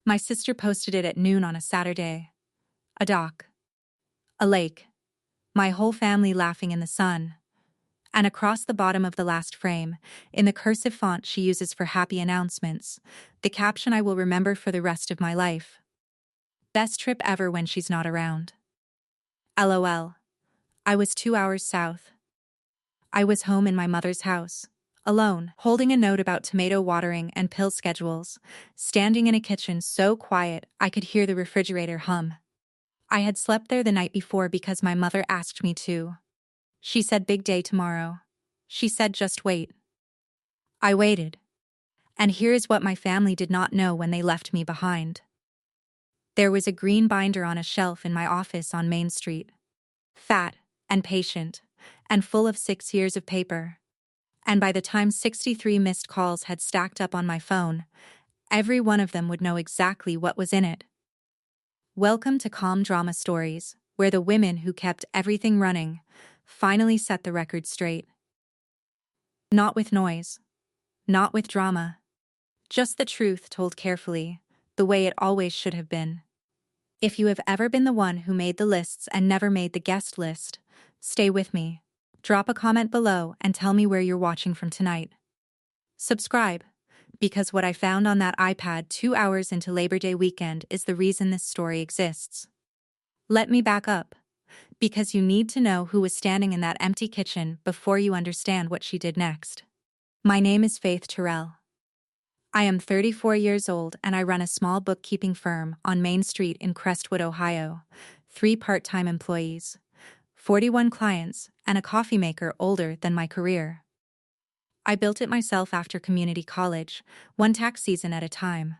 My sister posted it at noon on a Saturday. A dock. A lake. My whole family laughing in the sun. And across the bottom of the last frame, in the cursive font she uses for happy announcements, the caption I will remember for the rest of my life. Best trip ever when she's not around. LOL. I was 2 hours south. I was home in my mother's house, alone, holding a note about tomato watering and pill schedules, standing in a kitchen so quiet I could hear the refrigerator hum. I had slept there the night before because my mother asked me to. She said big day tomorrow. She said just wait. I waited. And here is what my family did not know when they left me behind. There was a green binder on a shelf in my office on Main Street. Fat and patient, and full of 6 years of paper. And by the time 63 missed calls had stacked up on my phone, every one of them would know exactly what was in it. Welcome to Calm Drama Stories, where the women who kept everything running finally set the record straight. Not with noise. Not with drama. Just the truth told carefully, the way it always should have been. If you have ever been the one who made the lists and never made the guest list, stay with me. Drop a comment below and tell me where you're watching from tonight. Subscribe, because what I found on that iPad 2 hours into Labor Day weekend is the reason this story exists. Let me back up, because you need to know who was standing in that empty kitchen before you understand what she did next. My name is Faith Terrell. I am 34 years old and I run a small bookkeeping firm on Main Street in Crestwood, Ohio, 3 part-time employees, 41 clients, and a coffee maker older than my career. I built it myself after community college, one tax season at a time.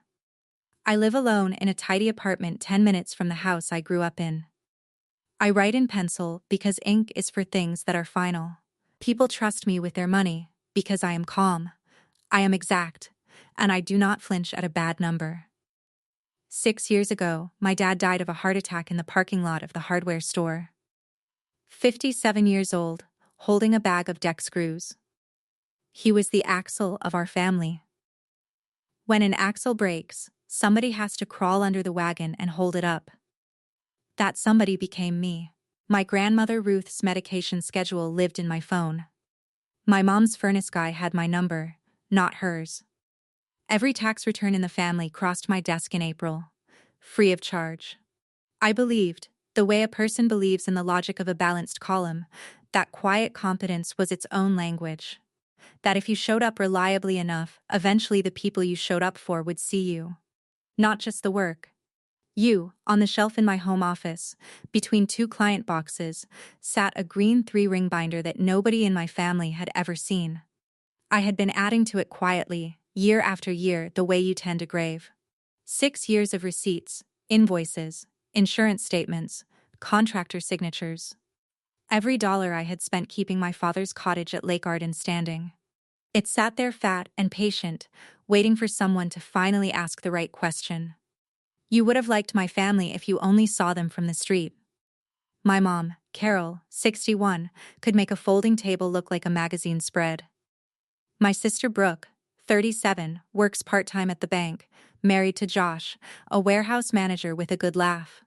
I live alone in a tidy apartment 10 minutes from the house I grew up in. I write in pencil because ink is for things that are final. People trust me with their money because I am calm, I am exact, and I do not flinch at a bad number. 6 years ago, my dad died of a heart attack in the parking lot of the hardware store. 57 years old, holding a bag of deck screws. He was the axle of our family. When an axle breaks, somebody has to crawl under the wagon and hold it up. That somebody became me. My grandmother Ruth's medication schedule lived in my phone. My mom's furnace guy had my number, not hers. Every tax return in the family crossed my desk in April, free of charge. I believed, the way a person believes in the logic of a balanced column, that quiet competence was its own language. That if you showed up reliably enough, eventually the people you showed up for would see you. Not just the work. You, on the shelf in my home office, between 2 client boxes, sat a green 3-ring binder that nobody in my family had ever seen. I had been adding to it quietly, year after year, the way you tend a grave. 6 years of receipts, invoices, insurance statements, contractor signatures. Every dollar I had spent keeping my father's cottage at Lake Arden standing. It sat there fat and patient, waiting for someone to finally ask the right question. You would have liked my family if you only saw them from the street. My mom, Carol, 61, could make a folding table look like a magazine spread. My sister Brooke, 37, works part-time at the bank, married to Josh, a warehouse manager with a good laugh.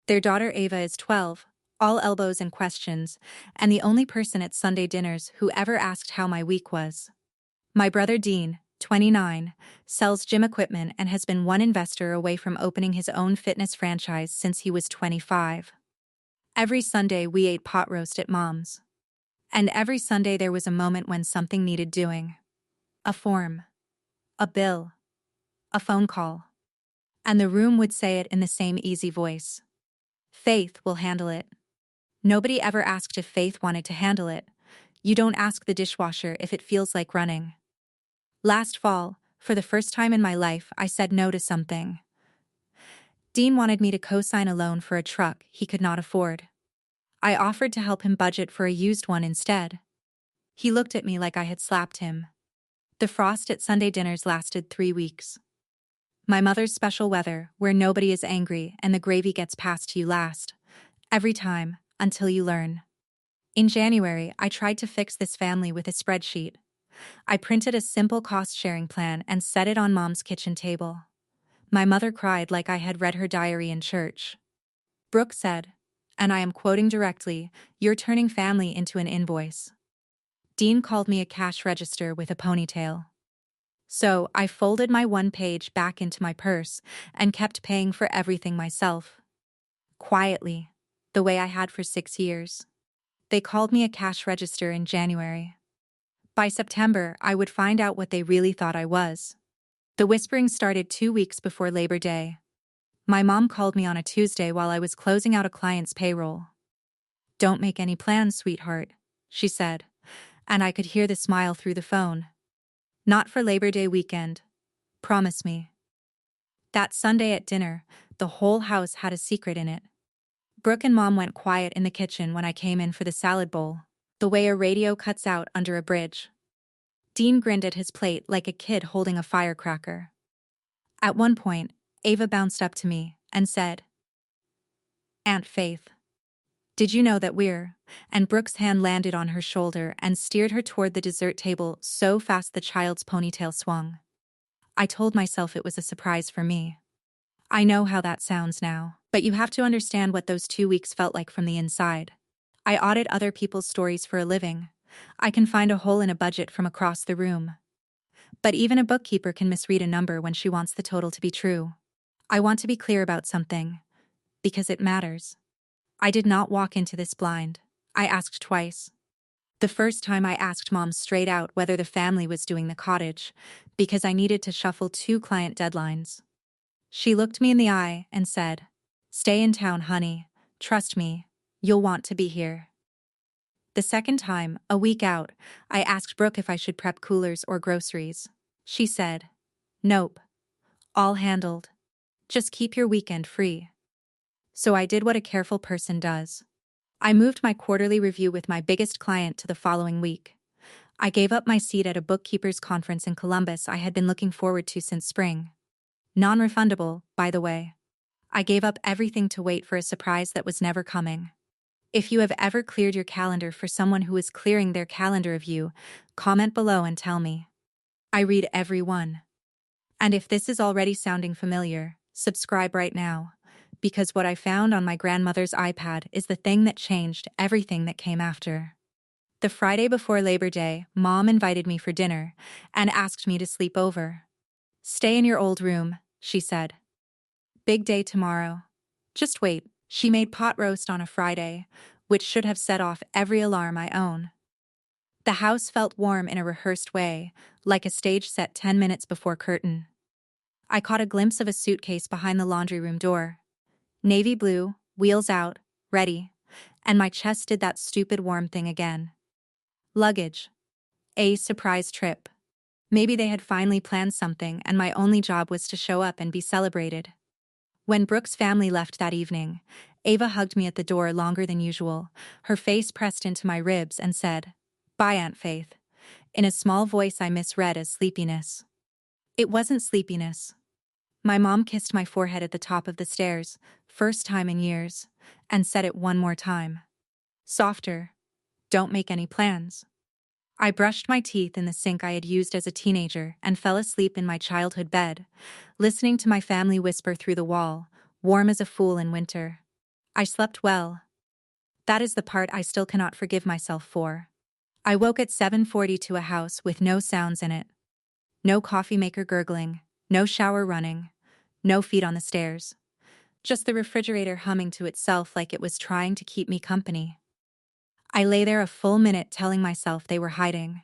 Their daughter Ava is 12, all elbows and questions, and the only person at Sunday dinners who ever asked how my week was. My brother Dean, 29, sells gym equipment and has been one investor away from opening his own fitness franchise since he was 25. Every Sunday we ate pot roast at Mom's. And every Sunday there was a moment when something needed doing. A form. A bill. A phone call. And the room would say it in the same easy voice. Faith will handle it. Nobody ever asked if Faith wanted to handle it. You don't ask the dishwasher if it feels like running. Last fall, for the first time in my life, I said no to something. Dean wanted me to co-sign a loan for a truck he could not afford. I offered to help him budget for a used one instead. He looked at me like I had slapped him. The frost at Sunday dinners lasted 3 weeks. My mother's special weather, where nobody is angry and the gravy gets passed to you last. Every time, until you learn. In January, I tried to fix this family with a spreadsheet. I printed a simple cost-sharing plan and set it on Mom's kitchen table. My mother cried like I had read her diary in church. Brooke said, and I am quoting directly, "You're turning family into an invoice." Dean called me a cash register with a ponytail. So I folded my one page back into my purse and kept paying for everything myself. Quietly, the way I had for 6 years. They called me a cash register in January. By September, I would find out what they really thought I was. The whispering started 2 weeks before Labor Day. My mom called me on a Tuesday while I was closing out a client's payroll. "Don't make any plans, sweetheart," she said, and I could hear the smile through the phone. "Not for Labor Day weekend. Promise me." That Sunday at dinner, the whole house had a secret in it. Brooke and Mom went quiet in the kitchen when I came in for the salad bowl, the way a radio cuts out under a bridge. Dean grinned at his plate like a kid holding a firecracker. At one point, Ava bounced up to me and said, "Aunt Faith, did you know that we're—" And Brooke's hand landed on her shoulder and steered her toward the dessert table so fast the child's ponytail swung. I told myself it was a surprise for me. I know how that sounds now, but you have to understand what those 2 weeks felt like from the inside. I audit other people's stories for a living. I can find a hole in a budget from across the room. But even a bookkeeper can misread a number when she wants the total to be true. I want to be clear about something, because it matters. I did not walk into this blind. I asked twice. The first time I asked Mom straight out whether the family was doing the cottage, because I needed to shuffle 2 client deadlines. She looked me in the eye and said, "Stay in town, honey. Trust me, you'll want to be here." The second time, a week out, I asked Brooke if I should prep coolers or groceries. She said, "Nope. All handled. Just keep your weekend free." So I did what a careful person does. I moved my quarterly review with my biggest client to the following week. I gave up my seat at a bookkeepers conference in Columbus I had been looking forward to since spring. Non-refundable, by the way. I gave up everything to wait for a surprise that was never coming. If you have ever cleared your calendar for someone who is clearing their calendar of you, comment below and tell me. I read every one. And if this is already sounding familiar, subscribe right now, because what I found on my grandmother's iPad is the thing that changed everything that came after. The Friday before Labor Day, Mom invited me for dinner and asked me to sleep over. "Stay in your old room," she said. "Big day tomorrow. Just wait." She made pot roast on a Friday, which should have set off every alarm I own. The house felt warm in a rehearsed way, like a stage set 10 minutes before curtain. I caught a glimpse of a suitcase behind the laundry room door. Navy blue, wheels out, ready, and my chest did that stupid warm thing again. Luggage. A surprise trip. Maybe they had finally planned something and my only job was to show up and be celebrated. When Brooke's family left that evening, Ava hugged me at the door longer than usual, her face pressed into my ribs and said, "Bye, Aunt Faith," in a small voice I misread as sleepiness. It wasn't sleepiness. My mom kissed my forehead at the top of the stairs, first time in years, and said it one more time. Softer. "Don't make any plans." I brushed my teeth in the sink I had used as a teenager and fell asleep in my childhood bed, listening to my family whisper through the wall, warm as a fool in winter. I slept well. That is the part I still cannot forgive myself for. I woke at 7:40 to a house with no sounds in it. No coffee maker gurgling, no shower running, no feet on the stairs. Just the refrigerator humming to itself like it was trying to keep me company. I lay there a full minute telling myself they were hiding.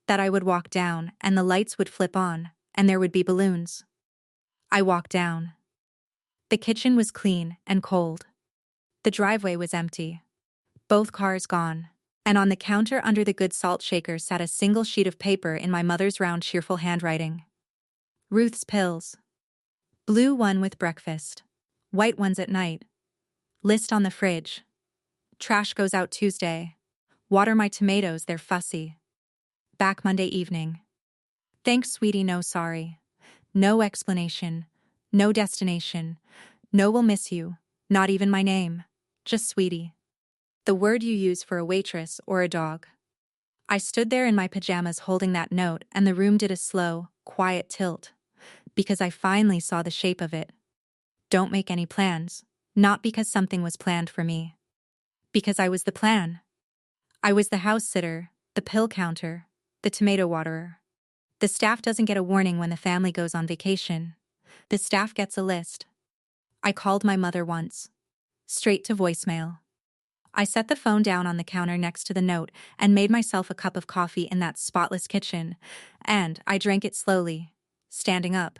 That I would walk down and the lights would flip on and there would be balloons. I walked down. The kitchen was clean and cold. The driveway was empty. Both cars gone. And on the counter under the good salt shaker sat a single sheet of paper in my mother's round cheerful handwriting. "Ruth's pills. Blue one with breakfast. White ones at night. List on the fridge. Trash goes out Tuesday. Water my tomatoes, they're fussy. Back Monday evening. Thanks, sweetie, no sorry. No explanation. No destination. No will miss you. Not even my name. Just sweetie." The word you use for a waitress or a dog. I stood there in my pajamas holding that note and the room did a slow, quiet tilt. because I finally saw the shape of it. Don't make any plans. Not because something was planned for me. Because I was the plan. I was the house sitter, the pill counter, the tomato waterer. The staff doesn't get a warning when the family goes on vacation. The staff gets a list. I called my mother once. Straight to voicemail. I set the phone down on the counter next to the note and made myself a cup of coffee in that spotless kitchen, and I drank it slowly, standing up,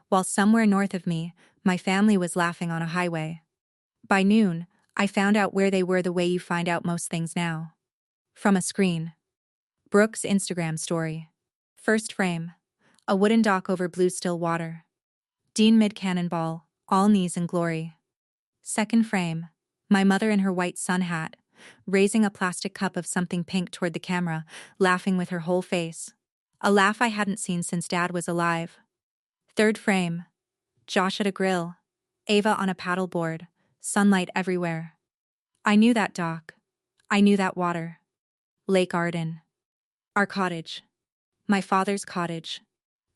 while somewhere north of me, my family was laughing on a highway. By noon, I found out where they were the way you find out most things now. From a screen. Brooke's Instagram story. First frame. A wooden dock over blue still water. Dean mid-cannonball, all knees and glory. Second frame. My mother in her white sun hat, raising a plastic cup of something pink toward the camera, laughing with her whole face. A laugh I hadn't seen since Dad was alive. Third frame. Josh at a grill. Ava on a paddleboard, sunlight everywhere. I knew that dock. I knew that water. Lake Arden. Our cottage. My father's cottage.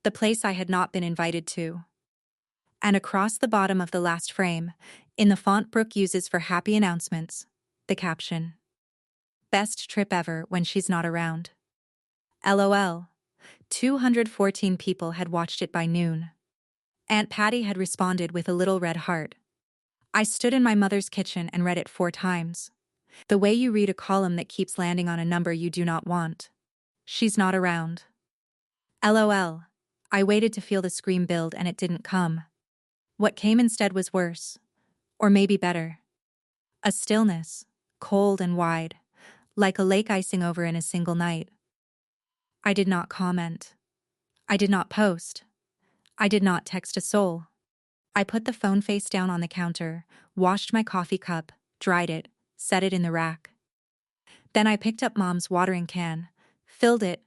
The place I had not been invited to. And across the bottom of the last frame, in the font Brooke uses for happy announcements, the caption. Best trip ever when she's not around. LOL. 214 people had watched it by noon. Aunt Patty had responded with a little red heart. I stood in my mother's kitchen and read it 4 times. The way you read a column that keeps landing on a number you do not want. She's not around. LOL. I waited to feel the scream build and it didn't come. What came instead was worse. Or maybe better. A stillness, cold and wide, like a lake icing over in a single night. I did not comment. I did not post. I did not text a soul. I put the phone face down on the counter, washed my coffee cup, dried it, set it in the rack. Then I picked up Mom's watering can, filled it,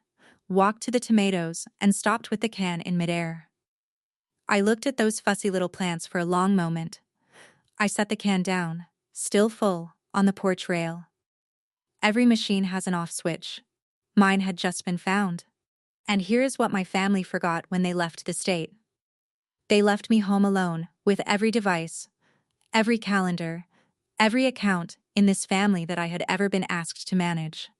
walked to the tomatoes, and stopped with the can in midair. I looked at those fussy little plants for a long moment. I set the can down, still full, on the porch rail. Every machine has an off switch. Mine had just been found. And here is what my family forgot when they left the state. They left me home alone, with every device, every calendar, every account in this family that I had ever been asked to manage.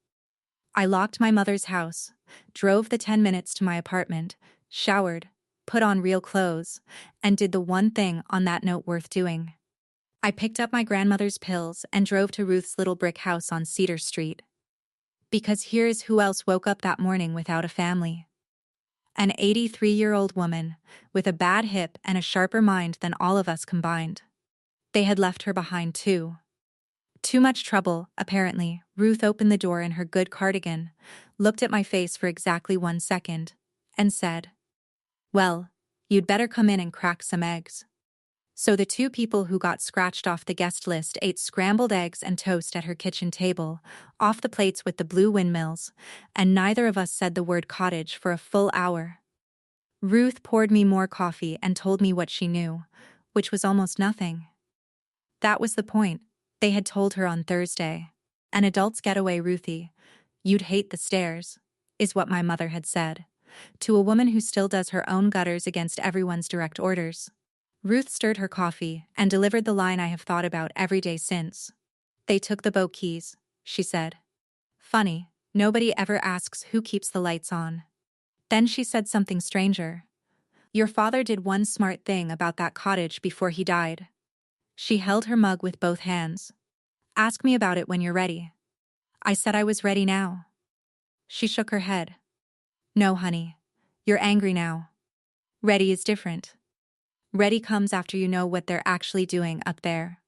I locked my mother's house, drove the 10 minutes to my apartment, showered, put on real clothes, and did the one thing on that note worth doing. I picked up my grandmother's pills and drove to Ruth's little brick house on Cedar Street. Because here is who else woke up that morning without a family. An 83-year-old woman, with a bad hip and a sharper mind than all of us combined. They had left her behind too. Too much trouble, apparently. Ruth opened the door in her good cardigan, looked at my face for exactly 1 second, and said, "Well, you'd better come in and crack some eggs." So the 2 people who got scratched off the guest list ate scrambled eggs and toast at her kitchen table, off the plates with the blue windmills, and neither of us said the word cottage for a full hour. Ruth poured me more coffee and told me what she knew, which was almost nothing. That was the point. They had told her on Thursday. An adult's getaway, Ruthie. You'd hate the stairs, is what my mother had said, to a woman who still does her own gutters against everyone's direct orders. Ruth stirred her coffee and delivered the line I have thought about every day since. They took the boat keys, she said. Funny, nobody ever asks who keeps the lights on. Then she said something stranger. Your father did one smart thing about that cottage before he died. She held her mug with both hands. Ask me about it when you're ready. I said I was ready now. She shook her head. No, honey. You're angry now. Ready is different. Ready comes after you know what they're actually doing up there.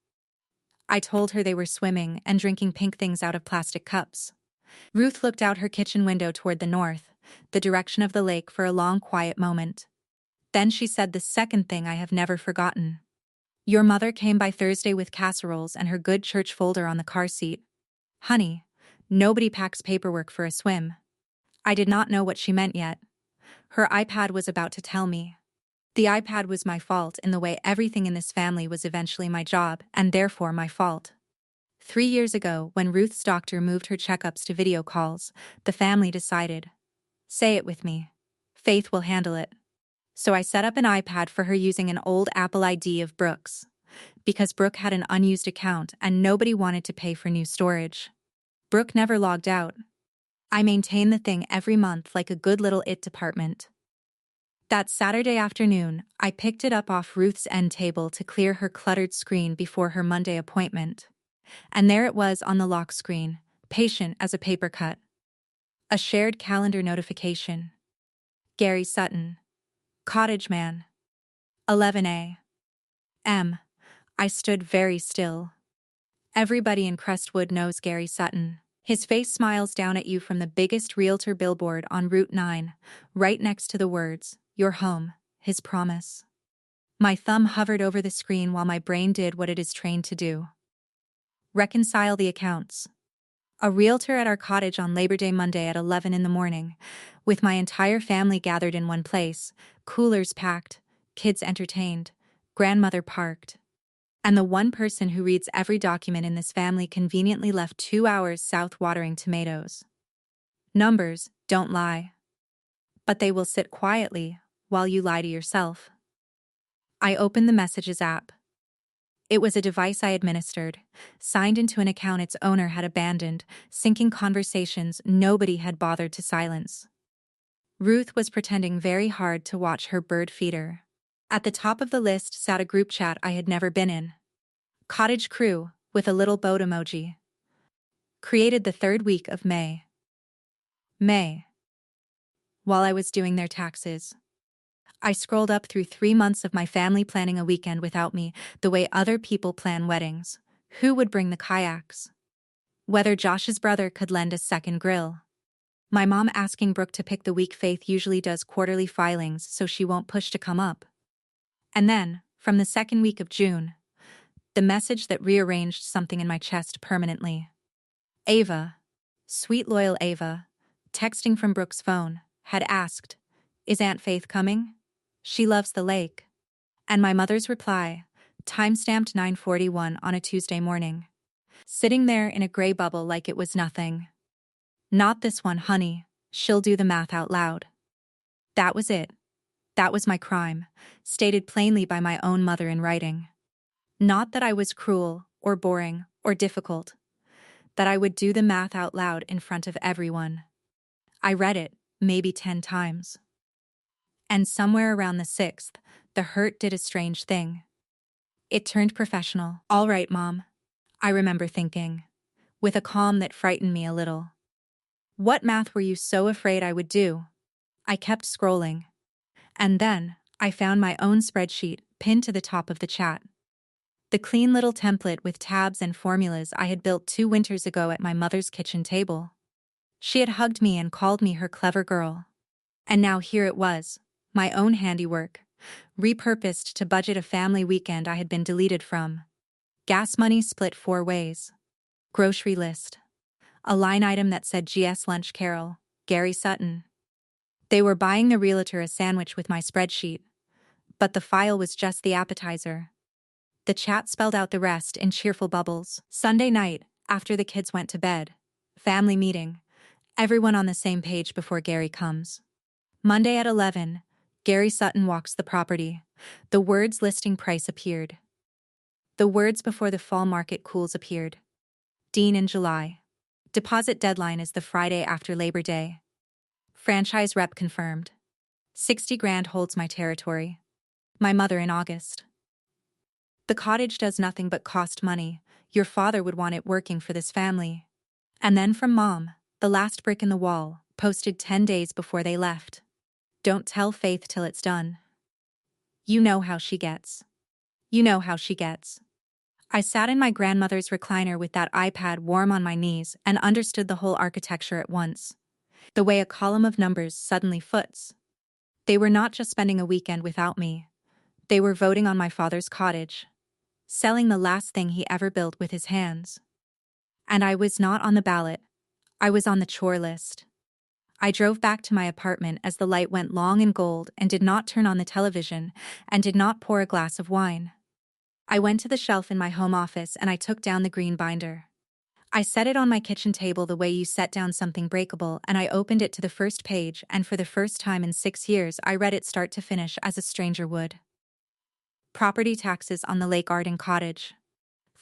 I told her they were swimming and drinking pink things out of plastic cups. Ruth looked out her kitchen window toward the north, the direction of the lake, for a long, quiet moment. Then she said the second thing I have never forgotten. Your mother came by Thursday with casseroles and her good church folder on the car seat. Honey, nobody packs paperwork for a swim. I did not know what she meant yet. Her iPad was about to tell me. The iPad was my fault in the way everything in this family was eventually my job, and therefore my fault. 3 years ago, when Ruth's doctor moved her checkups to video calls, the family decided. Say it with me. Faith will handle it. So I set up an iPad for her using an old Apple ID of Brooke's, because Brooke had an unused account and nobody wanted to pay for new storage. Brooke never logged out. I maintained the thing every month like a good little IT department. That Saturday afternoon, I picked it up off Ruth's end table to clear her cluttered screen before her Monday appointment. And there it was on the lock screen, patient as a paper cut. A shared calendar notification. Gary Sutton. Cottage Man. 11 a.m. I stood very still. Everybody in Crestwood knows Gary Sutton. His face smiles down at you from the biggest realtor billboard on Route 9, right next to the words, "Your home, his promise." My thumb hovered over the screen while my brain did what it is trained to do. Reconcile the accounts. A realtor at our cottage on Labor Day Monday at 11 in the morning, with my entire family gathered in one place, coolers packed, kids entertained, grandmother parked. And the one person who reads every document in this family conveniently left 2 hours south watering tomatoes. Numbers don't lie. But they will sit quietly while you lie to yourself. I opened the Messages app. It was a device I administered, signed into an account its owner had abandoned, syncing conversations nobody had bothered to silence. Ruth was pretending very hard to watch her bird feeder. At the top of the list sat a group chat I had never been in. Cottage crew, with a little boat emoji. Created the third week of May. While I was doing their taxes. I scrolled up through 3 months of my family planning a weekend without me, the way other people plan weddings. Who would bring the kayaks? Whether Josh's brother could lend a second grill. My mom asking Brooke to pick the week Faith usually does quarterly filings so she won't push to come up. And then, from the second week of June, the message that rearranged something in my chest permanently. Ava, sweet loyal Ava, texting from Brooke's phone, had asked, "Is Aunt Faith coming? She loves the lake." And my mother's reply, time-stamped 9:41 on a Tuesday morning. Sitting there in a gray bubble like it was nothing. "Not this one, honey, she'll do the math out loud." That was it. That was my crime, stated plainly by my own mother in writing. Not that I was cruel, or boring, or difficult. That I would do the math out loud in front of everyone. I read it, maybe 10 times. And somewhere around the 6th, the hurt did a strange thing. It turned professional. "All right, Mom," I remember thinking, with a calm that frightened me a little. "What math were you so afraid I would do?" I kept scrolling. And then, I found my own spreadsheet pinned to the top of the chat. The clean little template with tabs and formulas I had built 2 winters ago at my mother's kitchen table. She had hugged me and called me her clever girl. And now here it was, my own handiwork, repurposed to budget a family weekend I had been deleted from. Gas money split 4 ways. Grocery list. A line item that said GS Lunch Carol, Gary Sutton. They were buying the realtor a sandwich with my spreadsheet. But the file was just the appetizer. The chat spelled out the rest in cheerful bubbles. Sunday night, after the kids went to bed. Family meeting. Everyone on the same page before Gary comes. Monday at 11, Gary Sutton walks the property. The words listing price appeared. The words before the fall market cools appeared. Dean in July. Deposit deadline is the Friday after Labor Day. Franchise rep confirmed. 60 grand holds my territory. My mother in August. The cottage does nothing but cost money. Your father would want it working for this family. And then from Mom, the last brick in the wall, posted 10 days before they left. Don't tell Faith till it's done. You know how she gets. You know how she gets. I sat in my grandmother's recliner with that iPad warm on my knees and understood the whole architecture at once. The way a column of numbers suddenly foots. They were not just spending a weekend without me. They were voting on my father's cottage. Selling the last thing he ever built with his hands. And I was not on the ballot. I was on the chore list. I drove back to my apartment as the light went long and gold and did not turn on the television and did not pour a glass of wine. I went to the shelf in my home office and I took down the green binder. I set it on my kitchen table the way you set down something breakable, and I opened it to the first page, and for the first time in 6 years, I read it start to finish as a stranger would. Property taxes on the Lake Arden cottage.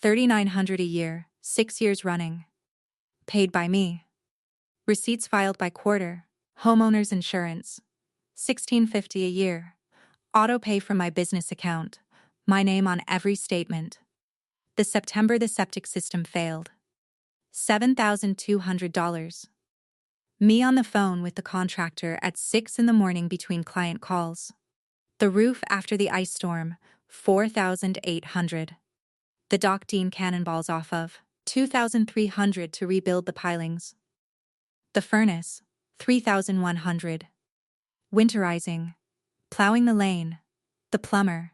$3,900 a year, 6 years running. Paid by me. Receipts filed by quarter. Homeowner's insurance. $1,650 a year. Auto pay from my business account. My name on every statement. The September the septic system failed. $7,200. Me on the phone with the contractor at 6 in the morning between client calls. The roof after the ice storm, $4,800. The dock Dean cannonballs off of, $2,300 to rebuild the pilings. The furnace, $3,100. Winterizing, plowing the lane, the plumber,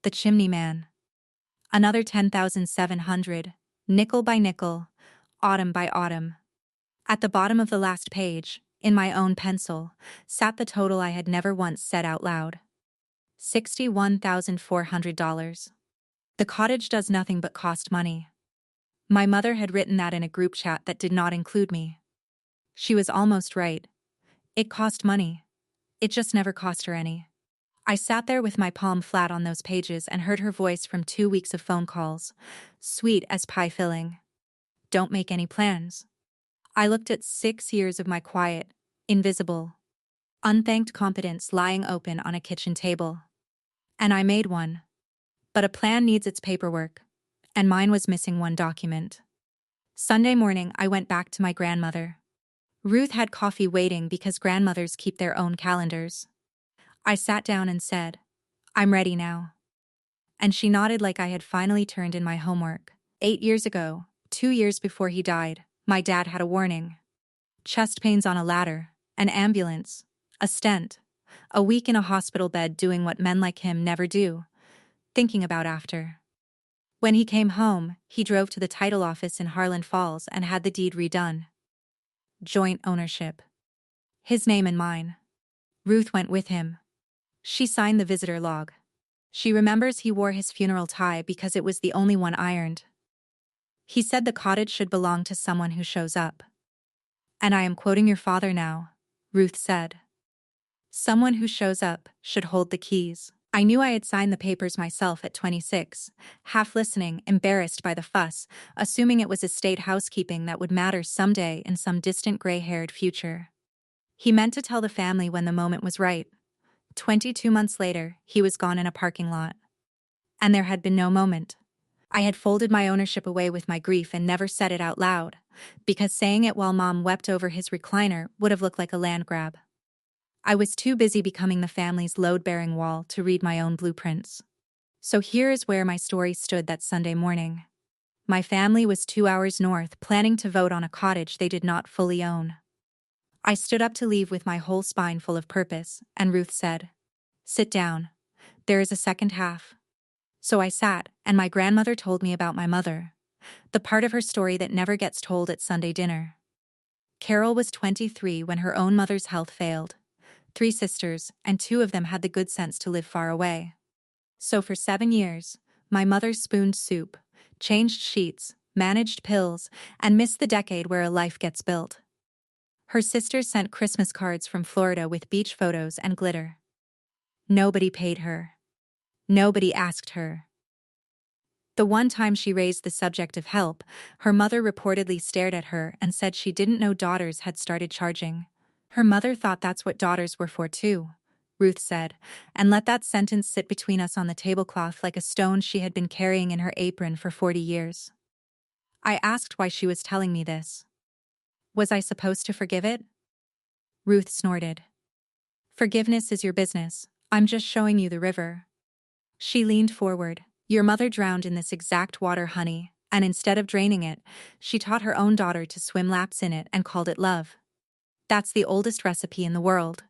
the chimney man. Another $10,700, nickel by nickel, autumn by autumn. At the bottom of the last page, in my own pencil, sat the total I had never once said out loud. $61,400. The cottage does nothing but cost money. My mother had written that in a group chat that did not include me. She was almost right. It cost money. It just never cost her any. I sat there with my palm flat on those pages and heard her voice from 2 weeks of phone calls, sweet as pie filling. Don't make any plans. I looked at 6 years of my quiet, invisible, unthanked competence lying open on a kitchen table. And I made one. But a plan needs its paperwork, and mine was missing one document. Sunday morning, I went back to my grandmother. Ruth had coffee waiting because grandmothers keep their own calendars. I sat down and said, "I'm ready now." And she nodded like I had finally turned in my homework. 8 years ago, 2 years before he died, my dad had a warning. Chest pains on a ladder, an ambulance, a stent, a week in a hospital bed doing what men like him never do, thinking about after. When he came home, he drove to the title office in Harlan Falls and had the deed redone. Joint ownership. His name and mine. Ruth went with him. She signed the visitor log. She remembers he wore his funeral tie because it was the only one ironed. He said the cottage should belong to someone who shows up. And I am quoting your father now, Ruth said. Someone who shows up should hold the keys. I knew I had signed the papers myself at 26, half listening, embarrassed by the fuss, assuming it was estate housekeeping that would matter someday in some distant gray-haired future. He meant to tell the family when the moment was right. 22 months later, he was gone in a parking lot. And there had been no moment. I had folded my ownership away with my grief and never said it out loud, because saying it while Mom wept over his recliner would have looked like a land grab. I was too busy becoming the family's load-bearing wall to read my own blueprints. So here is where my story stood that Sunday morning. My family was 2 hours north, planning to vote on a cottage they did not fully own. I stood up to leave with my whole spine full of purpose, and Ruth said, "Sit down. There is a second half." So I sat, and my grandmother told me about my mother, the part of her story that never gets told at Sunday dinner. Carol was 23 when her own mother's health failed. 3 sisters, and 2 of them had the good sense to live far away. So for 7 years, my mother spooned soup, changed sheets, managed pills, and missed the decade where a life gets built. Her sisters sent Christmas cards from Florida with beach photos and glitter. Nobody paid her. Nobody asked her. The one time she raised the subject of help, her mother reportedly stared at her and said she didn't know daughters had started charging. Her mother thought that's what daughters were for too, Ruth said, and let that sentence sit between us on the tablecloth like a stone she had been carrying in her apron for 40 years. I asked why she was telling me this. Was I supposed to forgive it? Ruth snorted. Forgiveness is your business. I'm just showing you the river. She leaned forward. Your mother drowned in this exact water, honey, and instead of draining it, she taught her own daughter to swim laps in it and called it love. That's the oldest recipe in the world.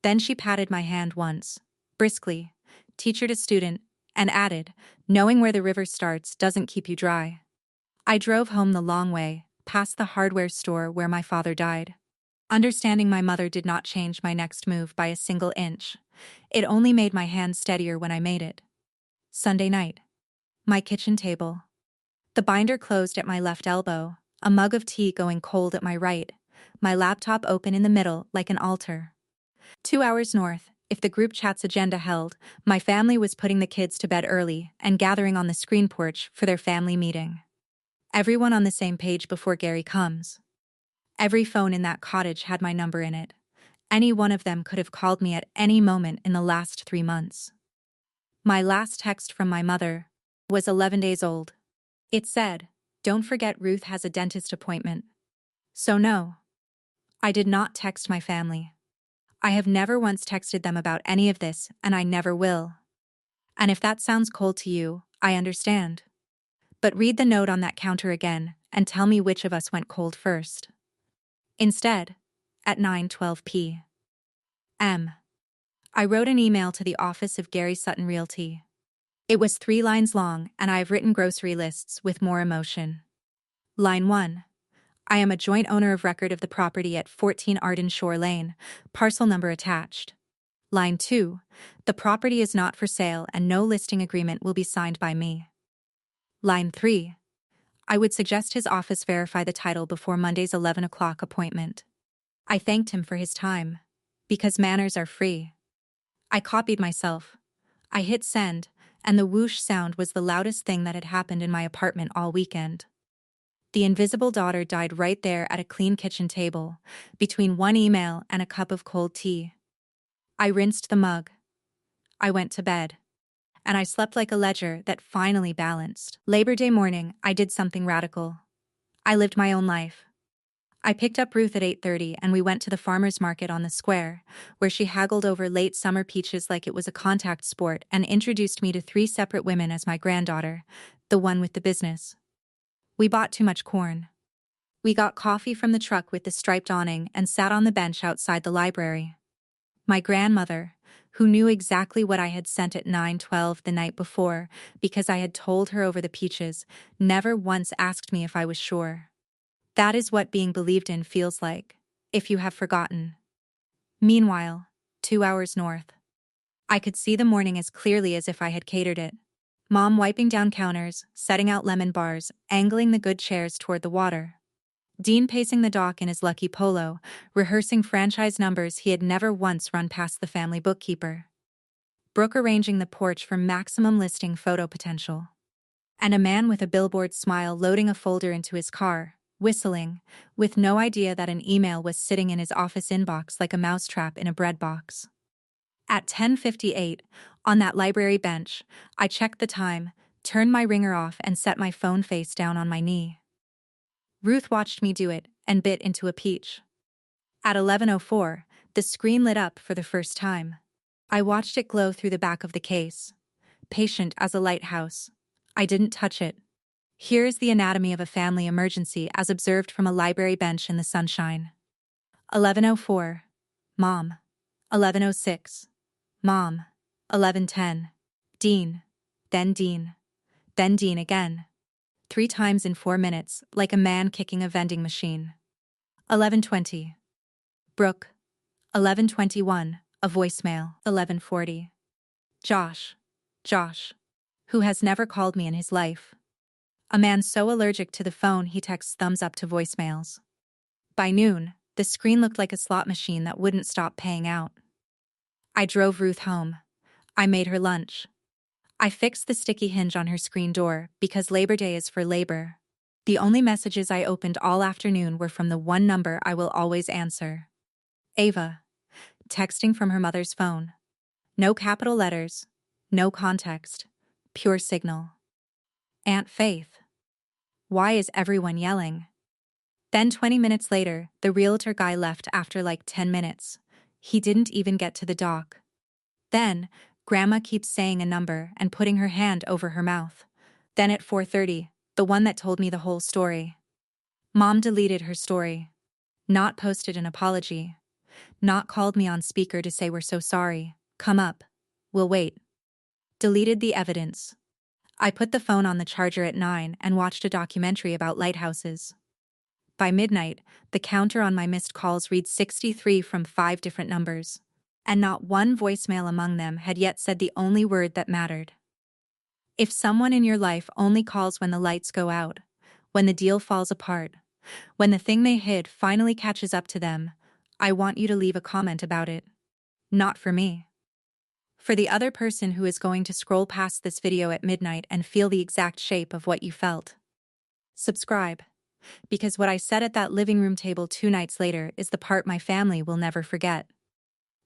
Then she patted my hand once, briskly, teacher to student, and added, knowing where the river starts doesn't keep you dry. I drove home the long way, past the hardware store where my father died. Understanding my mother did not change my next move by a single inch. It only made my hand steadier when I made it. Sunday night. My kitchen table. The binder closed at my left elbow, a mug of tea going cold at my right, my laptop open in the middle like an altar. 2 hours north, if the group chat's agenda held, my family was putting the kids to bed early and gathering on the screen porch for their family meeting. Everyone on the same page before Gary comes. Every phone in that cottage had my number in it. Any one of them could have called me at any moment in the last 3 months. My last text from my mother was 11 days old. It said, "Don't forget Ruth has a dentist appointment." So no, I did not text my family. I have never once texted them about any of this, and I never will. And if that sounds cold to you, I understand. But read the note on that counter again and tell me which of us went cold first. Instead, at 9:12 p.m., I wrote an email to the office of Gary Sutton Realty. It was 3 lines long, and I have written grocery lists with more emotion. Line 1. I am a joint owner of record of the property at 14 Arden Shore Lane, parcel number attached. Line 2. The property is not for sale and no listing agreement will be signed by me. Line 3. I would suggest his office verify the title before Monday's 11 o'clock appointment. I thanked him for his time. Because manners are free. I copied myself. I hit send, and the whoosh sound was the loudest thing that had happened in my apartment all weekend. The invisible daughter died right there at a clean kitchen table, between one email and a cup of cold tea. I rinsed the mug. I went to bed. And I slept like a ledger that finally balanced. Labor Day morning, I did something radical. I lived my own life. I picked up Ruth at 8:30 and we went to the farmer's market on the square, where she haggled over late summer peaches like it was a contact sport and introduced me to 3 separate women as my granddaughter, the one with the business. We bought too much corn. We got coffee from the truck with the striped awning and sat on the bench outside the library. My grandmother, who knew exactly what I had sent at 9:12 the night before because I had told her over the peaches, never once asked me if I was sure. That is what being believed in feels like, if you have forgotten. Meanwhile, 2 hours north. I could see the morning as clearly as if I had catered it. Mom wiping down counters, setting out lemon bars, angling the good chairs toward the water. Dean pacing the dock in his lucky polo, rehearsing franchise numbers he had never once run past the family bookkeeper. Brooke arranging the porch for maximum listing photo potential. And a man with a billboard smile loading a folder into his car, whistling, with no idea that an email was sitting in his office inbox like a mousetrap in a bread box. At 10:58, on that library bench, I checked the time, turned my ringer off and set my phone face down on my knee. Ruth watched me do it and bit into a peach. At 11:04, the screen lit up for the first time. I watched it glow through the back of the case. Patient as a lighthouse. I didn't touch it. Here is the anatomy of a family emergency as observed from a library bench in the sunshine. 11:04. Mom. 11:06. Mom. 11:10. Dean. Then Dean. Then Dean again. 3 times in 4 minutes, like a man kicking a vending machine. 11:20. Brooke. 11:21, a voicemail. 11:40. Josh. Josh. Who has never called me in his life. A man so allergic to the phone he texts thumbs up to voicemails. By noon, the screen looked like a slot machine that wouldn't stop paying out. I drove Ruth home. I made her lunch. I fixed the sticky hinge on her screen door because Labor Day is for labor. The only messages I opened all afternoon were from the one number I will always answer. Ava. Texting from her mother's phone. No capital letters. No context. Pure signal. Aunt Faith. Why is everyone yelling? Then 20 minutes later, the realtor guy left after like 10 minutes. He didn't even get to the dock. Then, Grandma keeps saying a number and putting her hand over her mouth. Then at 4:30, the one that told me the whole story. Mom deleted her story. Not posted an apology. Not called me on speaker to say we're so sorry. Come up. We'll wait. Deleted the evidence. I put the phone on the charger at 9 and watched a documentary about lighthouses. By midnight, the counter on my missed calls read 63 from 5 different numbers. And not one voicemail among them had yet said the only word that mattered. If someone in your life only calls when the lights go out, when the deal falls apart, When the thing they hid finally catches up to them, I want you to leave a comment about it. Not for me. For the other person who is going to scroll past this video at midnight and feel the exact shape of what you felt. Subscribe. Because what I said at that living room table 2 nights later is the part my family will never forget.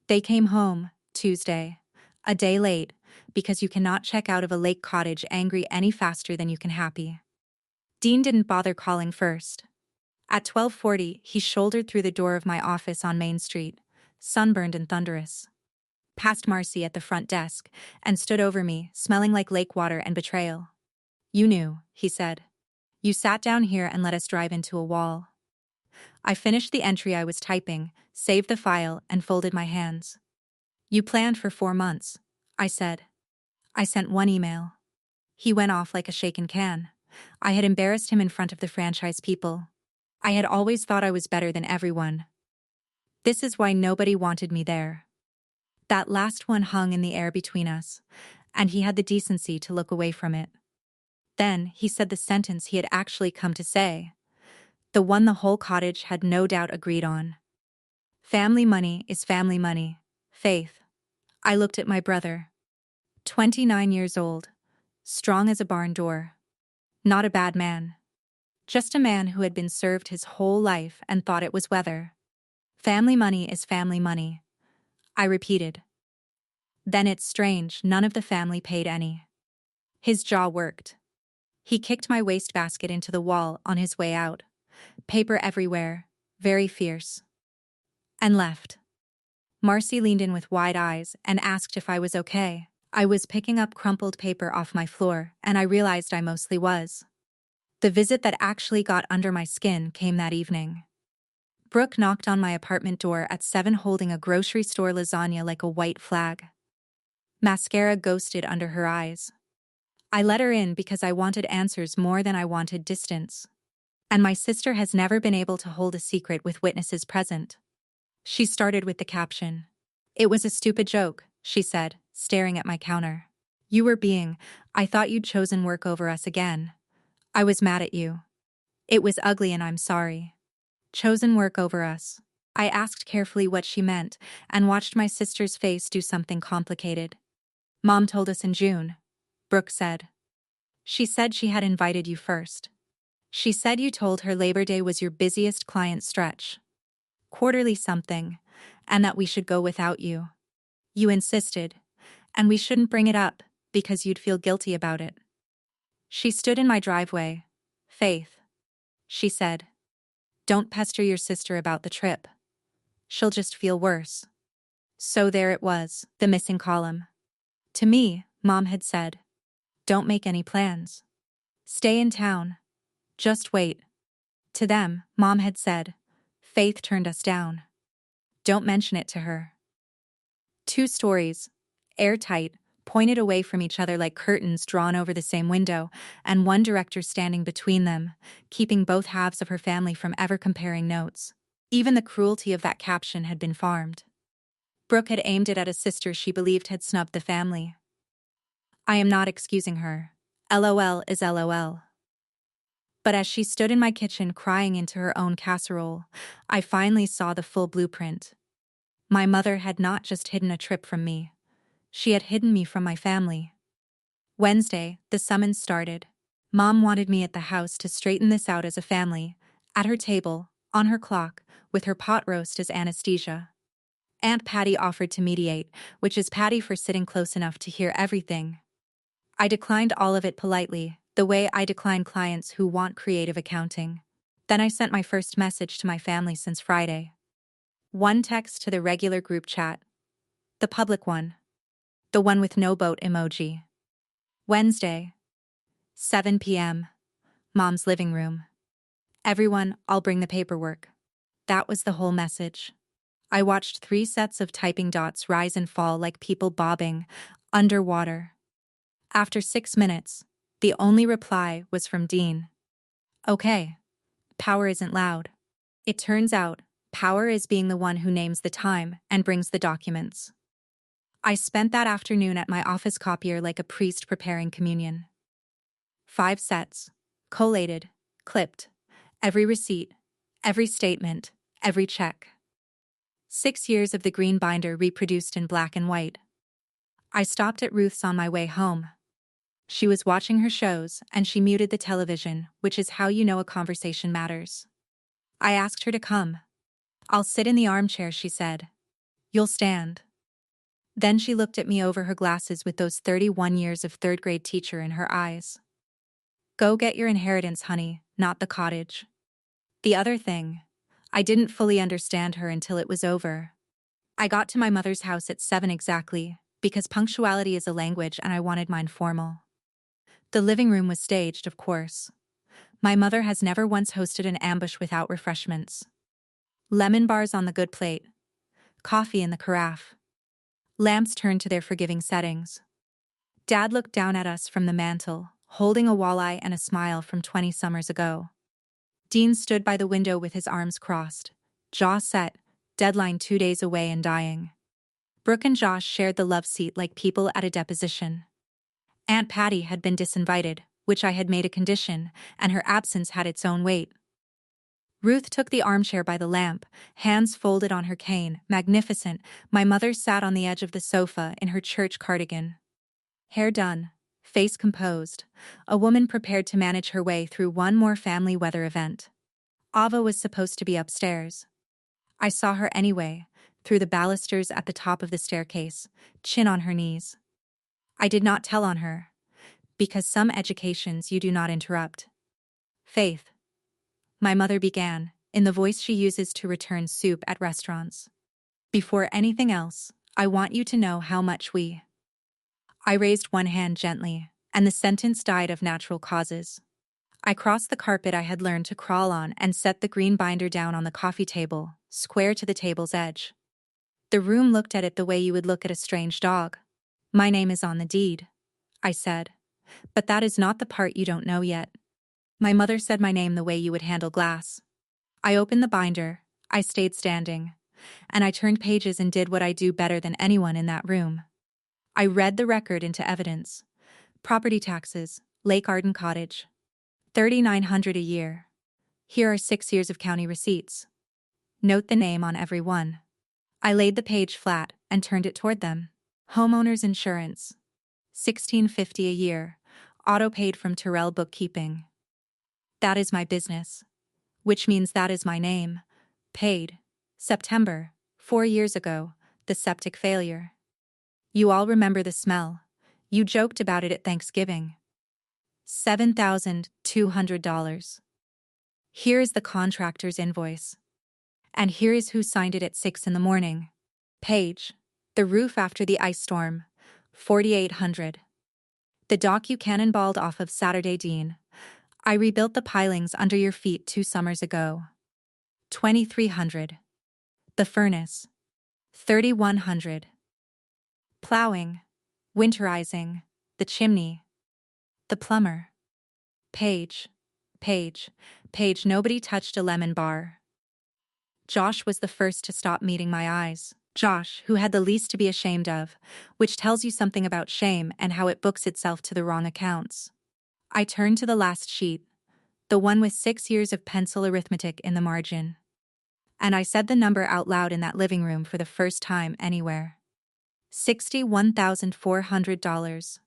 They came home, Tuesday, a day late, because you cannot check out of a lake cottage angry any faster than you can happy. Dean didn't bother calling first. At 12:40, he shouldered through the door of my office on Main Street, sunburned and thunderous, past Marcy at the front desk, and stood over me, smelling like lake water and betrayal. "You knew," he said. "You sat down here and let us drive into a wall." I finished the entry I was typing, saved the file, and folded my hands. "You planned for 4 months," I said. I sent one email. He went off like a shaken can. I had embarrassed him in front of the franchise people. I had always thought I was better than everyone. This is why nobody wanted me there. That last one hung in the air between us, and he had the decency to look away from it. Then he said the sentence he had actually come to say, the one the whole cottage had no doubt agreed on. "Family money is family money, Faith." I looked at my brother. 29 years old, strong as a barn door. Not a bad man. Just a man who had been served his whole life and thought it was weather. "Family money is family money," I repeated. "Then it's strange none of the family paid any." His jaw worked. He kicked my wastebasket into the wall on his way out. Paper everywhere, very fierce. And left. Marcy leaned in with wide eyes and asked if I was okay. I was picking up crumpled paper off my floor, and I realized I mostly was. The visit that actually got under my skin came that evening. Brooke knocked on my apartment door at 7 holding a grocery store lasagna like a white flag. Mascara ghosted under her eyes. I let her in because I wanted answers more than I wanted distance. And my sister has never been able to hold a secret with witnesses present. She started with the caption. "It was a stupid joke," she said, staring at my counter. "You were being, I thought you'd chosen work over us again. I was mad at you. It was ugly and I'm sorry." Chosen work over us. I asked carefully what she meant and watched my sister's face do something complicated. "Mom told us in June," Brooke said. "She said she had invited you first. She said you told her Labor Day was your busiest client stretch. Quarterly something, and that we should go without you. You insisted, and we shouldn't bring it up because you'd feel guilty about it. She stood in my driveway. Faith," she said, "don't pester your sister about the trip. She'll just feel worse." So there it was, the missing column. To me, Mom had said, "Don't make any plans. Stay in town. Just wait." To them, Mom had said, "Faith turned us down. Don't mention it to her." 2 stories, airtight, pointed away from each other like curtains drawn over the same window, and one director standing between them, keeping both halves of her family from ever comparing notes. Even the cruelty of that caption had been farmed. Brooke had aimed it at a sister she believed had snubbed the family. I am not excusing her. LOL is LOL. But as she stood in my kitchen crying into her own casserole, I finally saw the full blueprint. My mother had not just hidden a trip from me. She had hidden me from my family. Wednesday, the summons started. Mom wanted me at the house to straighten this out as a family, at her table, on her clock, with her pot roast as anesthesia. Aunt Patty offered to mediate, which is Patty for sitting close enough to hear everything. I declined all of it politely, the way I decline clients who want creative accounting. Then I sent my first message to my family since Friday. One text to the regular group chat. The public one. The one with no boat emoji. Wednesday, 7 p.m. Mom's living room. "Everyone, I'll bring the paperwork." That was the whole message. I watched 3 sets of typing dots rise and fall like people bobbing, underwater. After 6 minutes, the only reply was from Dean. "Okay. Power isn't loud." It turns out, power is being the one who names the time and brings the documents. I spent that afternoon at my office copier like a priest preparing communion. 5 sets, collated, clipped, Every receipt, every statement, every check. 6 years of the green binder reproduced in black and white. I stopped at Ruth's on my way home. She was watching her shows, and she muted the television, which is how you know a conversation matters. I asked her to come. "I'll sit in the armchair," she said. "You'll stand." Then she looked at me over her glasses with those 31 years of third-grade teacher in her eyes. "Go get your inheritance, honey, not the cottage." The other thing, I didn't fully understand her until it was over. I got to my mother's house at 7 exactly, because punctuality is a language and I wanted mine formal. The living room was staged, of course. My mother has never once hosted an ambush without refreshments. Lemon bars on the good plate. Coffee in the carafe. Lamps turned to their forgiving settings. Dad looked down at us from the mantel, holding a walleye and a smile from 20 summers ago. Dean stood by the window with his arms crossed, jaw set, deadline 2 days away and dying. Brooke and Josh shared the love seat like people at a deposition. Aunt Patty had been disinvited, which I had made a condition, and her absence had its own weight. Ruth took the armchair by the lamp, hands folded on her cane, magnificent. My mother sat on the edge of the sofa in her church cardigan. Hair done, face composed, a woman prepared to manage her way through one more family weather event. Ava was supposed to be upstairs. I saw her anyway, through the balusters at the top of the staircase, chin on her knees. I did not tell on her, because some educations you do not interrupt. "Faith," my mother began, in the voice she uses to return soup at restaurants. "Before anything else, I want you to know how much we—" I raised one hand gently, and the sentence died of natural causes. I crossed the carpet I had learned to crawl on and set the green binder down on the coffee table, square to the table's edge. The room looked at it the way you would look at a strange dog. "My name is on the deed," I said. "But that is not the part you don't know yet." My mother said my name the way you would handle glass. I opened the binder, I stayed standing, and I turned pages and did what I do better than anyone in that room. I read the record into evidence. Property taxes, Lake Arden Cottage. $3,900 a year. Here are 6 years of county receipts. Note the name on every one. I laid the page flat and turned it toward them. Homeowners insurance. $1,650 a year, auto-paid from Terrell Bookkeeping. That is my business. Which means that is my name. Paid. September, 4 years ago, the septic failure. You all remember the smell. You joked about it at Thanksgiving. $7,200. Here is the contractor's invoice. And here is who signed it at 6 in the morning. Page. The roof after the ice storm. $4,800. The dock you cannonballed off of Saturday, Dean. I rebuilt the pilings under your feet 2 summers ago. $2,300. The furnace. $3,100. Plowing. Winterizing. The chimney. The plumber. Page. Nobody touched a lemon bar. Josh was the first to stop meeting my eyes. Josh, who had the least to be ashamed of, which tells you something about shame and how it books itself to the wrong accounts. I turned to the last sheet, the one with 6 years of pencil arithmetic in the margin. And I said the number out loud in that living room for the first time anywhere. $61,400.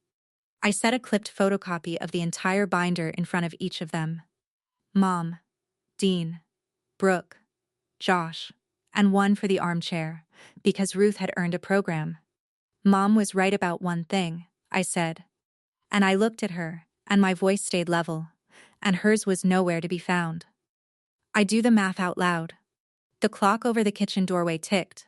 I set a clipped photocopy of the entire binder in front of each of them. Mom, Dean, Brooke, Josh, and one for the armchair, because Ruth had earned a program. Mom was right about one thing, I said. And I looked at her, and my voice stayed level, and hers was nowhere to be found. I do the math out loud. The clock over the kitchen doorway ticked.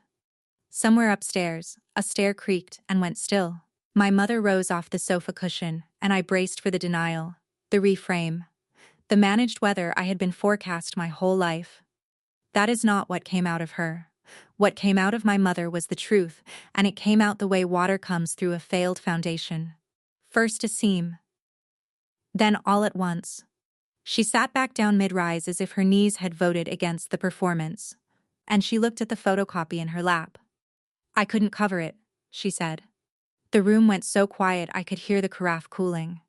Somewhere upstairs, a stair creaked and went still. My mother rose off the sofa cushion, and I braced for the denial, the reframe. The managed weather I had been forecast my whole life. That is not what came out of her. What came out of my mother was the truth, and it came out the way water comes through a failed foundation. First a seam. Then all at once. She sat back down mid-rise as if her knees had voted against the performance, and she looked at the photocopy in her lap. "I couldn't cover it," she said. The room went so quiet I could hear the carafe cooling.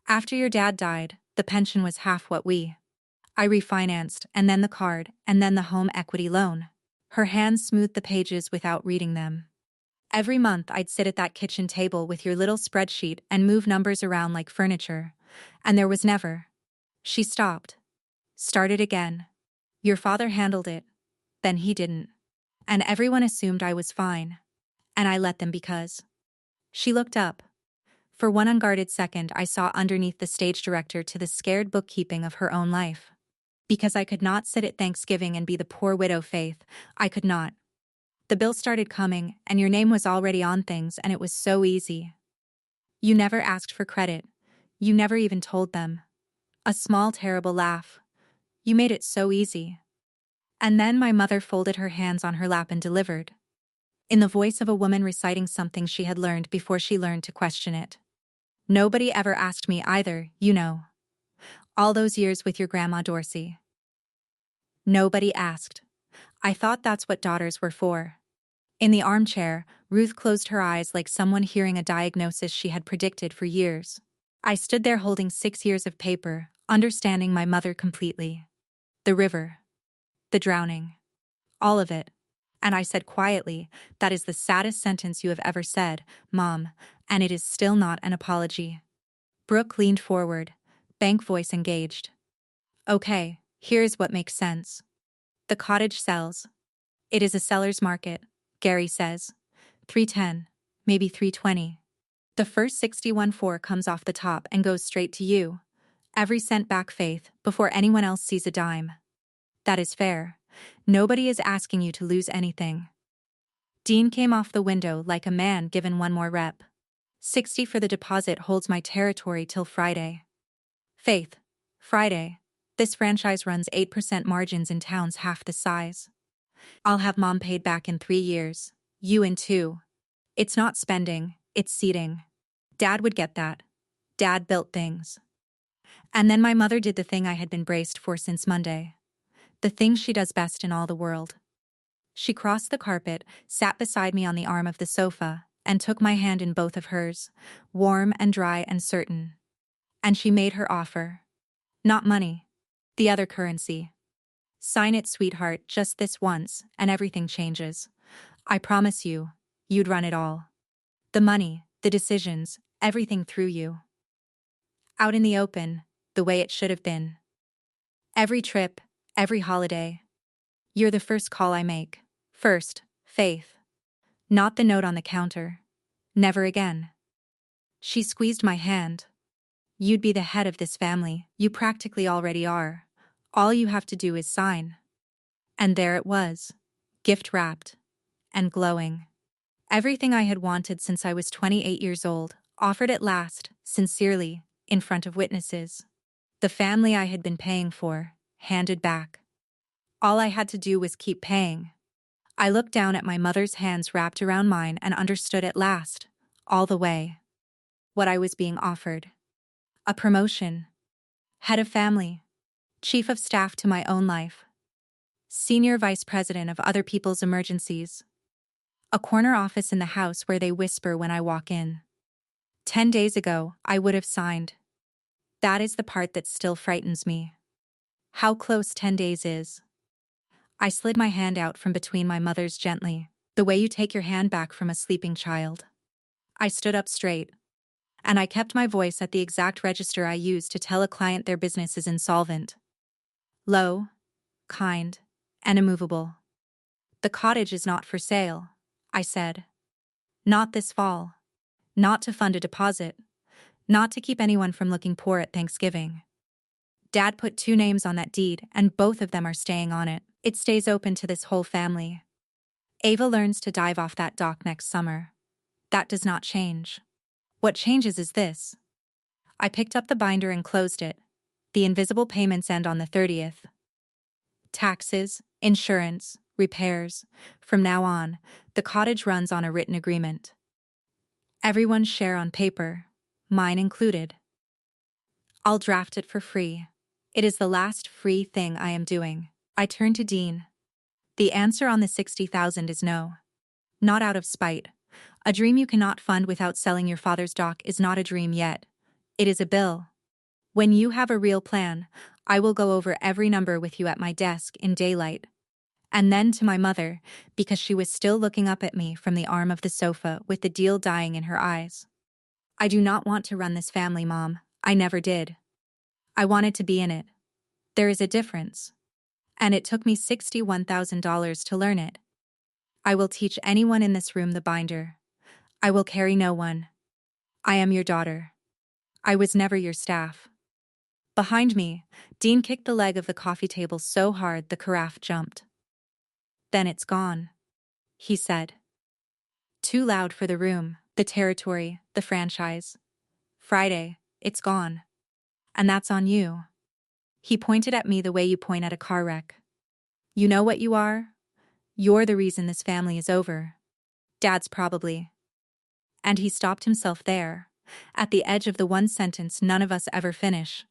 "After your dad died, the pension was half what we—" I refinanced, and then the card, and then the home equity loan. Her hands smoothed the pages without reading them. Every month I'd sit at that kitchen table with your little spreadsheet and move numbers around like furniture. And there was never. She stopped. Started again. Your father handled it. Then he didn't. And everyone assumed I was fine. And I let them because. She looked up. For one unguarded second I saw underneath the stage director to the scared bookkeeping of her own life. Because I could not sit at Thanksgiving and be the poor widow Faith, I could not. The bill started coming, and your name was already on things, and it was so easy. You never asked for credit. You never even told them. A small, terrible laugh. You made it so easy. And then my mother folded her hands on her lap and delivered. In the voice of a woman reciting something she had learned before she learned to question it. Nobody ever asked me either, you know. All those years with your Grandma Dorsey. Nobody asked. I thought that's what daughters were for. In the armchair, Ruth closed her eyes like someone hearing a diagnosis she had predicted for years. I stood there holding 6 years of paper, understanding my mother completely. The river. The drowning. All of it. And I said quietly, "That is the saddest sentence you have ever said, Mom, and it is still not an apology." Brooke leaned forward, bank voice engaged. "Okay, here's what makes sense. The cottage sells. It is a seller's market, Gary says. 310, maybe 320. The first 61.4 comes off the top and goes straight to you. Every cent back, Faith, before anyone else sees a dime. That is fair. Nobody is asking you to lose anything." Dean came off the window like a man given one more rep. 60 for the deposit holds my territory till Friday. Faith. Friday. This franchise runs 8% margins in towns half the size. I'll have Mom paid back in 3 years. You in 2. It's not spending, it's seeding. Dad would get that. Dad built things. And then my mother did the thing I had been braced for since Monday. The thing she does best in all the world. She crossed the carpet, sat beside me on the arm of the sofa, and took my hand in both of hers, warm and dry and certain. And she made her offer. Not money. The other currency. "Sign it, sweetheart, just this once, and everything changes. I promise you, you'd run it all. The money, the decisions, everything through you. Out in the open, the way it should have been. Every trip, every holiday. You're the first call I make. First, Faith. Not the note on the counter. Never again." She squeezed my hand. "You'd be the head of this family. You practically already are. All you have to do is sign." And there it was. Gift wrapped. And glowing. Everything I had wanted since I was 28 years old, offered at last, sincerely, in front of witnesses. The family I had been paying for, handed back. All I had to do was keep paying. I looked down at my mother's hands wrapped around mine and understood at last, all the way, what I was being offered. A promotion. Head of family. Chief of staff to my own life. Senior vice president of other people's emergencies. A corner office in the house where they whisper when I walk in. 10 days ago, I would have signed. That is the part that still frightens me. How close 10 days is. I slid my hand out from between my mother's gently, the way you take your hand back from a sleeping child. I stood up straight. And I kept my voice at the exact register I used to tell a client their business is insolvent. Low, kind, and immovable. "The cottage is not for sale," I said. "Not this fall. Not to fund a deposit. Not to keep anyone from looking poor at Thanksgiving. Dad put 2 names on that deed, and both of them are staying on it. It stays open to this whole family. Ava learns to dive off that dock next summer. That does not change. What changes is this." I picked up the binder and closed it. The invisible payments end on the 30th. Taxes, insurance, repairs. From now on, the cottage runs on a written agreement. Everyone's share on paper, mine included. I'll draft it for free. It is the last free thing I am doing. I turned to Dean. The answer on the 60,000 is no. Not out of spite. A dream you cannot fund without selling your father's dock is not a dream yet. It is a bill. When you have a real plan, I will go over every number with you at my desk in daylight. And then to my mother, because she was still looking up at me from the arm of the sofa with the deal dying in her eyes. I do not want to run this family, Mom. I never did. I wanted to be in it. There is a difference. And it took me $61,000 to learn it. I will teach anyone in this room the binder. I will carry no one. I am your daughter. I was never your staff. Behind me, Dean kicked the leg of the coffee table so hard the carafe jumped. Then it's gone, he said. Too loud for the room, the territory, the franchise. Friday, it's gone. And that's on you. He pointed at me the way you point at a car wreck. You know what you are? You're the reason this family is over. Dad's probably. And he stopped himself there, at the edge of the one sentence none of us ever finish,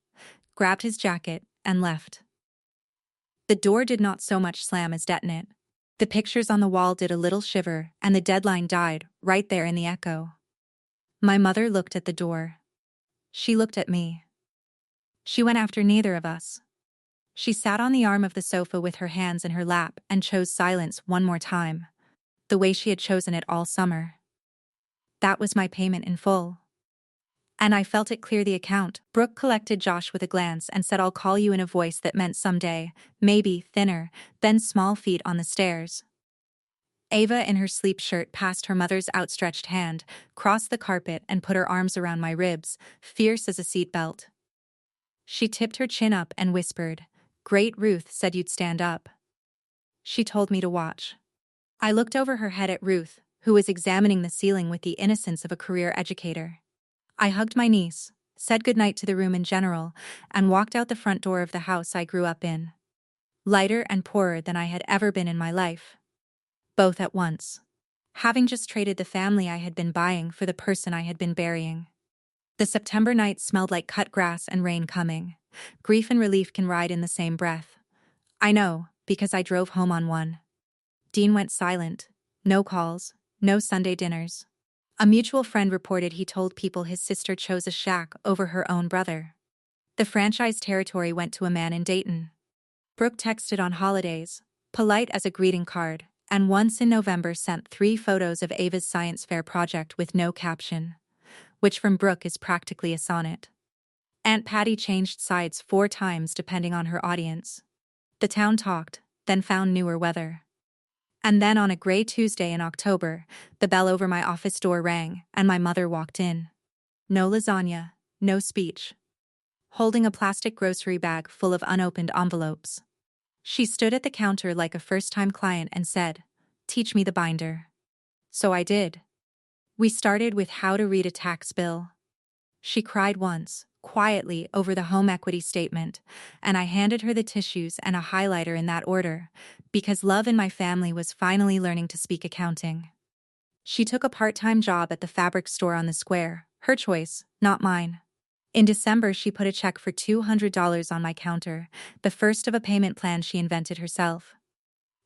grabbed his jacket, and left. The door did not so much slam as detonate. The pictures on the wall did a little shiver, and the deadline died, right there in the echo. My mother looked at the door. She looked at me. She went after neither of us. She sat on the arm of the sofa with her hands in her lap and chose silence one more time, the way she had chosen it all summer. That was my payment in full. And I felt it clear the account. Brooke collected Josh with a glance and said, I'll call you, in a voice that meant someday, maybe, thinner, then small feet on the stairs. Ava, in her sleep shirt, passed her mother's outstretched hand, crossed the carpet, and put her arms around my ribs, fierce as a seatbelt. She tipped her chin up and whispered, Great Ruth said you'd stand up. She told me to watch. I looked over her head at Ruth, who was examining the ceiling with the innocence of a career educator. I hugged my niece, said goodnight to the room in general, and walked out the front door of the house I grew up in. Lighter and poorer than I had ever been in my life. Both at once. Having just traded the family I had been buying for the person I had been burying. The September night smelled like cut grass and rain coming. Grief and relief can ride in the same breath. I know, because I drove home on one. Dean went silent. No calls, no Sunday dinners. A mutual friend reported he told people his sister chose a shack over her own brother. The franchise territory went to a man in Dayton. Brooke texted on holidays, polite as a greeting card, and once in November sent 3 photos of Ava's science fair project with no caption, which from Brooke is practically a sonnet. Aunt Patty changed sides 4 times depending on her audience. The town talked, then found newer weather. And then on a gray Tuesday in October, the bell over my office door rang, and my mother walked in. No lasagna, no speech. Holding a plastic grocery bag full of unopened envelopes. She stood at the counter like a first-time client and said, Teach me the binder. So I did. We started with how to read a tax bill. She cried once, quietly, over the home equity statement, and I handed her the tissues and a highlighter in that order, because love in my family was finally learning to speak accounting. She took a part-time job at the fabric store on the square, her choice, not mine. In December, she put a check for $200 on my counter, the first of a payment plan she invented herself.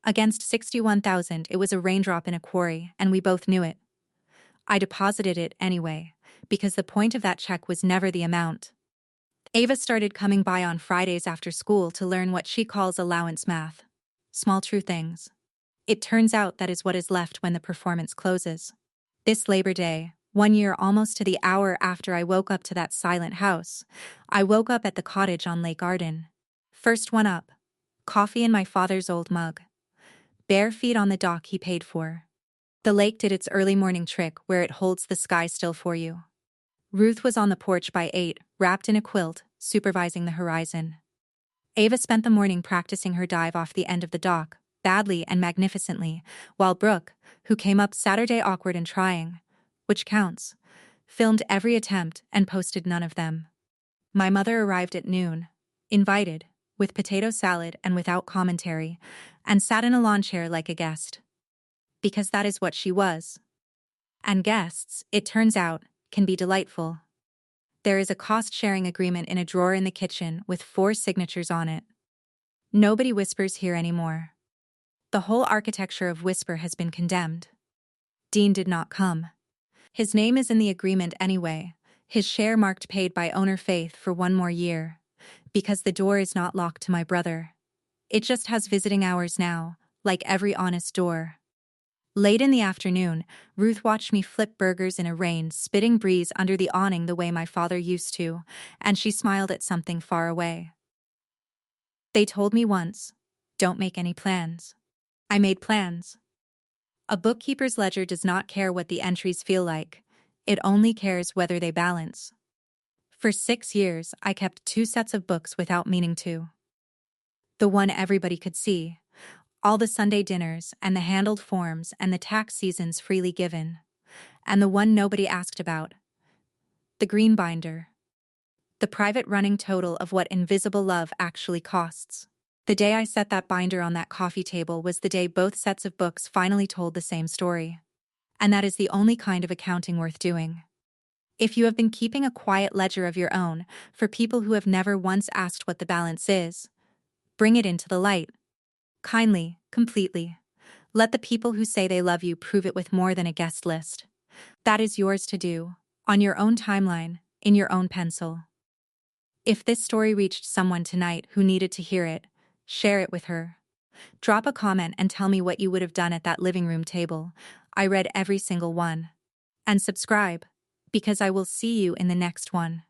Against $61,000, it was a raindrop in a quarry, and we both knew it. I deposited it anyway, because the point of that check was never the amount. Ava started coming by on Fridays after school to learn what she calls allowance math. Small true things. It turns out that is what is left when the performance closes. This Labor Day, 1 year almost to the hour after I woke up to that silent house, I woke up at the cottage on Lake Arden. First one up. Coffee in my father's old mug. Bare feet on the dock he paid for. The lake did its early morning trick where it holds the sky still for you. Ruth was on the porch by 8, wrapped in a quilt, supervising the horizon. Ava spent the morning practicing her dive off the end of the dock, badly and magnificently, while Brooke, who came up Saturday awkward and trying, which counts, filmed every attempt and posted none of them. My mother arrived at noon, invited, with potato salad and without commentary, and sat in a lawn chair like a guest. Because that is what she was. And guests, it turns out, can be delightful. There is a cost-sharing agreement in a drawer in the kitchen with 4 signatures on it. Nobody whispers here anymore. The whole architecture of whisper has been condemned. Dean did not come. His name is in the agreement anyway, His share marked paid by owner Faith for one more year. Because the door is not locked to my brother. It just has visiting hours now, like every honest door. Late in the afternoon, Ruth watched me flip burgers in a rain-spitting breeze under the awning the way my father used to, and she smiled at something far away. They told me once, don't make any plans. I made plans. A bookkeeper's ledger does not care what the entries feel like. It only cares whether they balance. For 6 years, I kept 2 sets of books without meaning to. The one everybody could see, all the Sunday dinners and the handled forms and the tax seasons freely given, and the one nobody asked about, the green binder. The private running total of what invisible love actually costs. The day I set that binder on that coffee table was the day both sets of books finally told the same story. And that is the only kind of accounting worth doing. If you have been keeping a quiet ledger of your own, for people who have never once asked what the balance is, bring it into the light. Kindly, completely. Let the people who say they love you prove it with more than a guest list. That is yours to do, on your own timeline, in your own pencil. If this story reached someone tonight who needed to hear it, share it with her. Drop a comment and tell me what you would have done at that living room table. I read every single one. And subscribe, because I will see you in the next one.